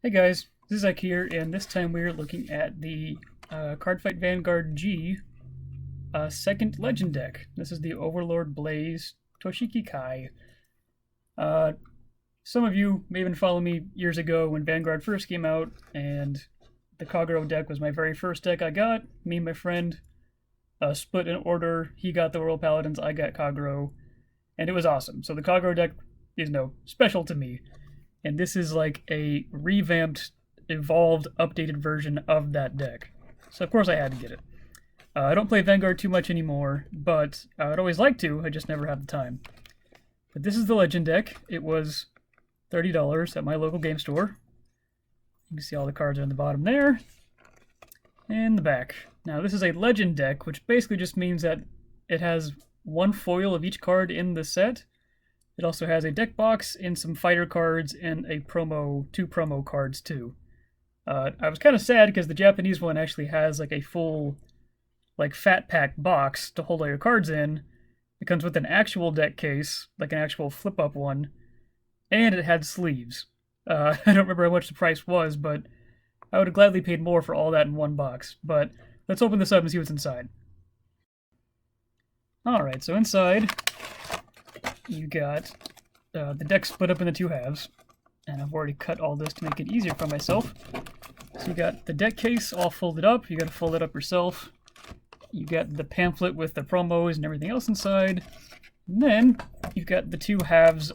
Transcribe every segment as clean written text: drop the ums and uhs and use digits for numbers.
Hey guys, this is Zach here, and this time we're looking at the Cardfight Vanguard G second legend deck. This is the Overlord Blaze Toshiki Kai. Uh, some of you may even follow me years ago when Vanguard first came out, and the Kagero deck was my very first deck I got. Me and my friend split in order. He got the World Paladins, I got Kagero, and it was awesome. So the Kagero deck is special to me. And this is like a revamped, evolved, updated version of that deck. So of course I had to get it. I don't play Vanguard too much anymore, but I'd always like to, I just never have the time. But this is the Legend deck. It was $30 at my local game store. You can see all the cards are in the bottom there. And the back. Now this is a Legend deck, which basically just means that it has one foil of each card in the set. It also has a deck box and some fighter cards and two promo cards too. I was kind of sad because the Japanese one actually has like a full, like fat pack box to hold all your cards in. It comes with an actual deck case, like an actual flip up one, and it had sleeves. I don't remember how much the price was, but I would have gladly paid more for all that in one box. But let's open this up and see what's inside. Alright, so inside you got the deck split up into two halves, and I've already cut all this to make it easier for myself. So you got the deck case all folded up. You got to fold it up yourself. You got the pamphlet with the promos and everything else inside. And then you've got the two halves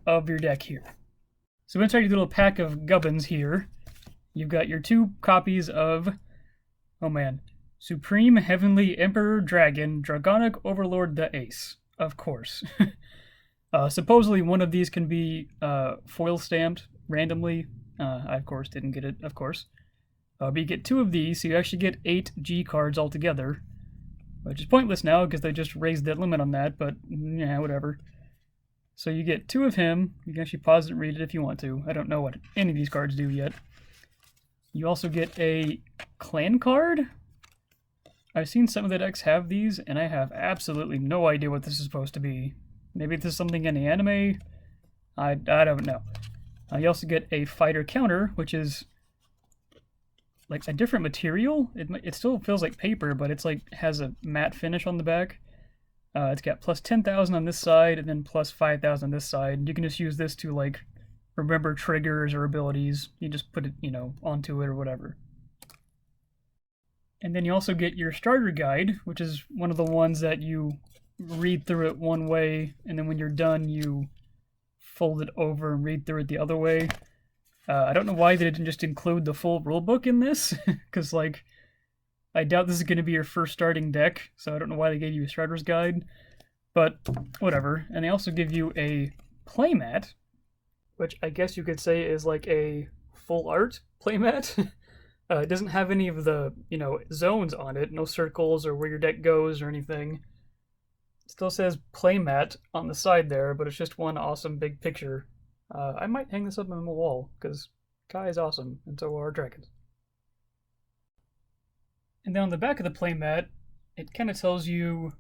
of your deck here. So inside your little pack of gubbins here, you've got your two copies of, oh man, Supreme Heavenly Emperor Dragon, Dragonic Overlord the Ace. Of course. Supposedly one of these can be foil stamped randomly. I, of course, didn't get it, of course. But you get two of these, so you actually get 8 G cards altogether. Which is pointless now, because they just raised the limit on that, but yeah, whatever. So you get 2 of him. You can actually pause it and read it if you want to. I don't know what any of these cards do yet. You also get a clan card. I've seen some of the decks have these, and I have absolutely no idea what this is supposed to be. Maybe this is something in the anime? I don't know. You also get a fighter counter, which is like a different material. It still feels like paper, but it's like has a matte finish on the back. It's got plus 10,000 on this side, and then plus 5,000 on this side. You can just use this to like remember triggers or abilities. You just put it, onto it or whatever. And then you also get your starter guide, which is one of the ones that you read through it one way, and then when you're done, you fold it over and read through it the other way. I don't know why they didn't just include the full rulebook in this, because, like, I doubt this is going to be your first starting deck, so I don't know why they gave you a starter's guide, but whatever. And they also give you a playmat, which I guess you could say is like a full art playmat. It doesn't have any of the, zones on it, no circles or where your deck goes or anything. It still says Playmat on the side there, but it's just one awesome big picture. I might hang this up on the wall, because Kai is awesome, and so are dragons. And then on the back of the playmat, it kind of tells you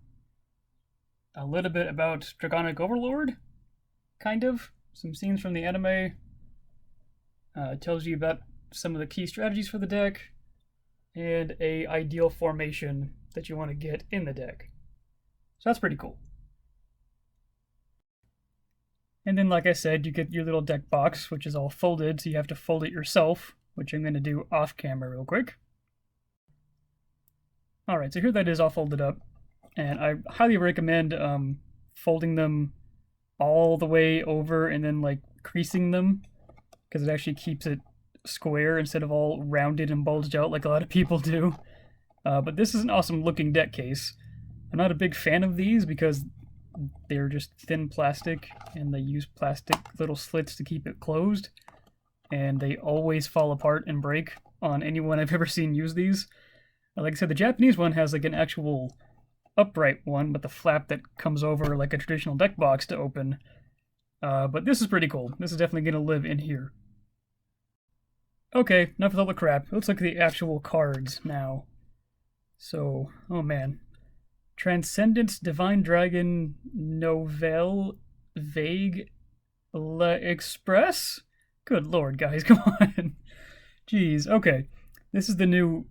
a little bit about Dragonic Overlord, kind of. Some scenes from the anime. It tells you about some of the key strategies for the deck, and a ideal formation that you want to get in the deck. So that's pretty cool. And then, like I said, you get your little deck box, which is all folded, so you have to fold it yourself, which I'm going to do off camera real quick. Alright, so here that is all folded up, and I highly recommend folding them all the way over and then like creasing them, because it actually keeps it square instead of all rounded and bulged out like a lot of people do. But this is an awesome looking deck case. I'm not a big fan of these because they're just thin plastic, and they use plastic little slits to keep it closed, and they always fall apart and break on anyone I've ever seen use these. Like I said, the Japanese one has like an actual upright one with the flap that comes over like a traditional deck box to open. But this is pretty cool. This is definitely going to live in here. Okay, enough with all the crap. Let's look at the actual cards now. So, oh man. Transcendence Divine Dragon Nouvelle Vague L'Express Good lord, guys, come on. Jeez, okay. This is the new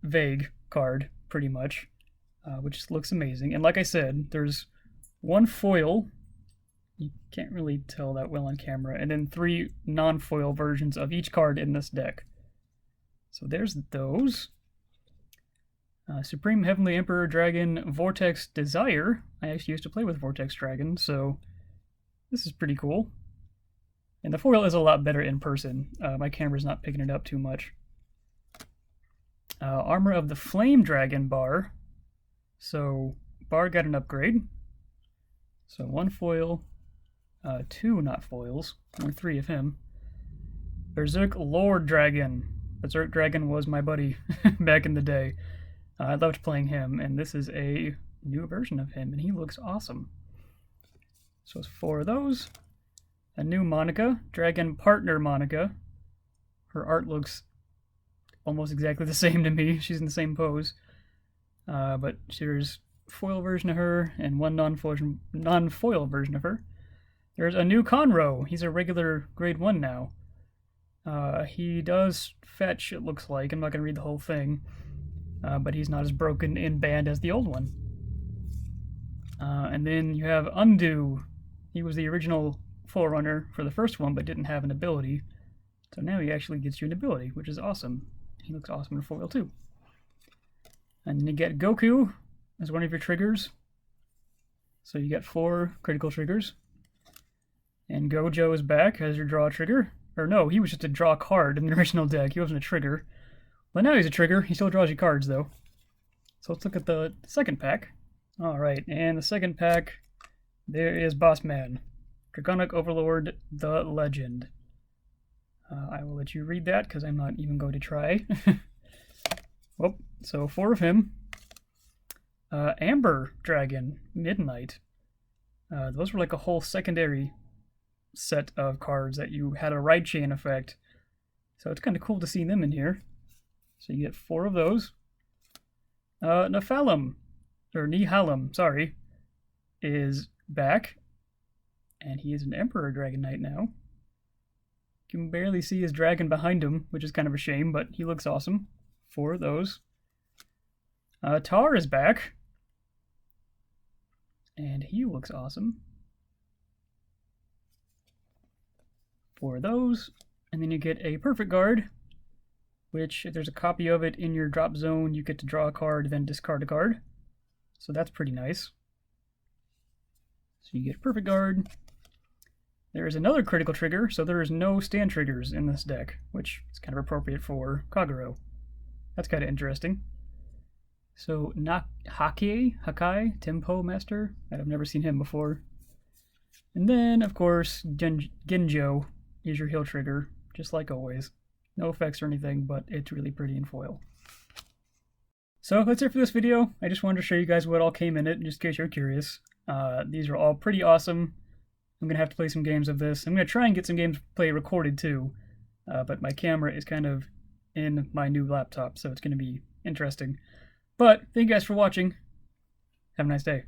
Vague card, pretty much, which looks amazing. And like I said, there's one foil. You can't really tell that well on camera. And then 3 non-foil versions of each card in this deck. So there's those. Supreme Heavenly Emperor Dragon Vortex Desire. I actually used to play with Vortex Dragon, so this is pretty cool. And the foil is a lot better in person. My camera's not picking it up too much. Armor of the Flame Dragon Bar. So Bar got an upgrade. So 1 foil, 2 not foils, only 3 of him. Berserk Lord Dragon. Berserk Dragon was my buddy back in the day. I loved playing him, and this is a new version of him, and he looks awesome. So it's 4 of those. A new Monica, Dragon Partner Monica. Her art looks almost exactly the same to me. She's in the same pose. But there's a foil version of her and 1 non-foil version of her. There's a new Conroe. He's a regular grade 1 now. He does fetch, it looks like. I'm not going to read the whole thing. But he's not as broken in band as the old one. And then you have Undo. He was the original Forerunner for the first one, but didn't have an ability. So now he actually gets you an ability, which is awesome. He looks awesome in foil too. And then you get Goku as one of your triggers. So you get 4 critical triggers. And Gojo is back as your draw trigger. Or no, he was just a draw card in the original deck. He wasn't a trigger. Well, now he's a trigger. He still draws you cards, though. So let's look at the second pack. Alright, and the second pack, there is Boss Man. Draconic Overlord, the Legend. I will let you read that, because I'm not even going to try. Well, so 4 of him. Amber Dragon, Midnight. Those were like a whole secondary set of cards that you had a ride chain effect. So it's kind of cool to see them in here. So you get 4 of those. Nephalem, or Nihalem, sorry, is back. And he is an Emperor Dragon Knight now. You can barely see his dragon behind him, which is kind of a shame, but he looks awesome. 4 of those. Tar is back. And he looks awesome. 4 of those. And then you get a Perfect Guard, which, if there's a copy of it in your drop zone, you get to draw a card, then discard a card. So that's pretty nice. So you get Perfect Guard. There is another critical trigger, so there is no stand triggers in this deck, which is kind of appropriate for Kagero. That's kind of interesting. So Hakai, Tempo Master. I've never seen him before. And then, of course, Genjo is your heal trigger, just like always. No effects or anything, but it's really pretty in foil. So that's it for this video. I just wanted to show you guys what all came in it, just in case you're curious. These are all pretty awesome. I'm going to have to play some games of this. I'm going to try and get some games play recorded too, but my camera is kind of in my new laptop, so it's going to be interesting. But thank you guys for watching. Have a nice day.